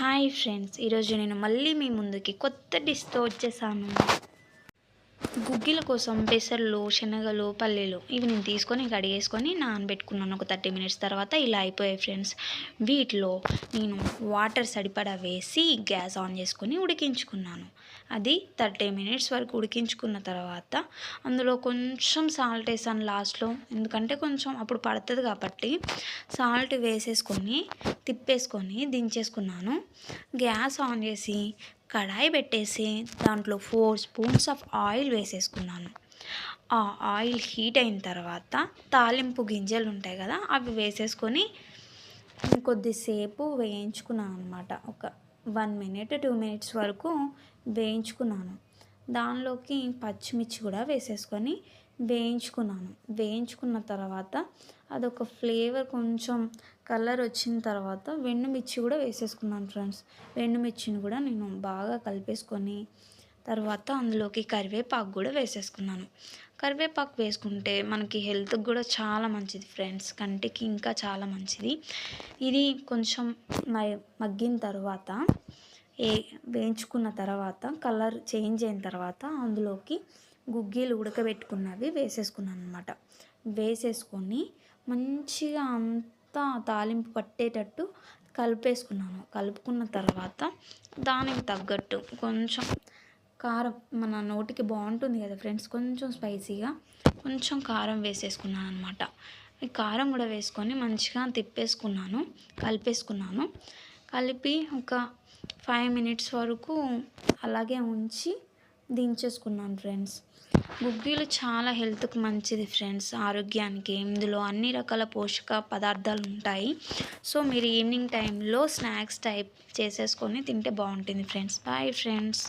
Hi friends, ఈరోజు నేను మళ్ళీ మీ ముందుకి కొత్త డిష్తో వచ్చేసాను. గుగ్గిల కోసం పెసర్లు, శనగలు, పల్లీలు ఇవి నేను తీసుకొని కడిగేసుకొని నానబెట్టుకున్నాను. ఒక 30 మినిట్స్ తర్వాత ఇలా అయిపోయాయి ఫ్రెండ్స్. వీటిలో నేను వాటర్ సరిపడా వేసి గ్యాస్ ఆన్ చేసుకొని ఉడికించుకున్నాను. అది 30 మినిట్స్ వరకు ఉడికించుకున్న తర్వాత అందులో కొంచెం సాల్ట్ వేసాను లాస్ట్లో, ఎందుకంటే కొంచెం అప్పుడు పడుతుంది కాబట్టి సాల్ట్ వేసేసుకొని తిప్పేసుకొని దించేసుకున్నాను. గ్యాస్ ఆన్ చేసి కడాయి పెట్టేసి దాంట్లో 4 స్పూన్స్ ఆఫ్ ఆయిల్ వేసేసుకున్నాను. ఆ ఆయిల్ హీట్ అయిన తర్వాత తాలింపు గింజలు ఉంటాయి కదా, అవి వేసేసుకొని కొద్దిసేపు వేయించుకున్నాను అనమాట. ఒక 1 మినిట్ 2 మినిట్స్ వరకు వేయించుకున్నాను. దానిలోకి పచ్చిమిర్చి కూడా వేసేసుకొని వేయించుకున్నాను. వేయించుకున్న తర్వాత అదొక ఫ్లేవర్ కొంచెం కలర్ వచ్చిన తర్వాత వెండుమిర్చి కూడా వేసేసుకున్నాను ఫ్రెండ్స్. వెండుమిర్చిని కూడా నేను బాగా కలిపేసుకొని తర్వాత అందులోకి కరివేపాకు కూడా వేసేసుకున్నాను. కరివేపాకు వేసుకుంటే మనకి హెల్త్కి కూడా చాలా మంచిది ఫ్రెండ్స్, కంటికి ఇంకా చాలా మంచిది. ఇది కొంచెం మగ్గిన తర్వాత వేయించుకున్న తర్వాత కలర్ చేంజ్ అయిన తర్వాత అందులోకి గుగ్గీలు ఉడకబెట్టుకున్నవి వేసేసుకున్నాను అనమాట. వేసేసుకొని మంచిగా అంతా తాలింపు పట్టేటట్టు కలిపేసుకున్నాను. కలుపుకున్న తర్వాత దానికి తగ్గట్టు కొంచెం కారం, మన నోటికి బాగుంటుంది కదా ఫ్రెండ్స్, కొంచెం స్పైసీగా కొంచెం కారం వేసేసుకున్నాను అనమాట. ఈ కారం కూడా వేసుకొని మంచిగా తిప్పేసుకున్నాను, కలిపేసుకున్నాను. కలిపి ఒక 5 మినిట్స్ వరకు అలాగే ఉంచి దించేసుకున్నాను ఫ్రెండ్స్. గుగ్గిలు చాలా హెల్త్కి మంచిది ఫ్రెండ్స్, ఆరోగ్యానికి. ఇందులో అన్ని రకాల పోషక పదార్థాలు ఉంటాయి. సో మీరు ఈవినింగ్ టైంలో స్నాక్స్ టైప్ చేసేసుకొని తింటే బాగుంటుంది ఫ్రెండ్స్. Bye friends.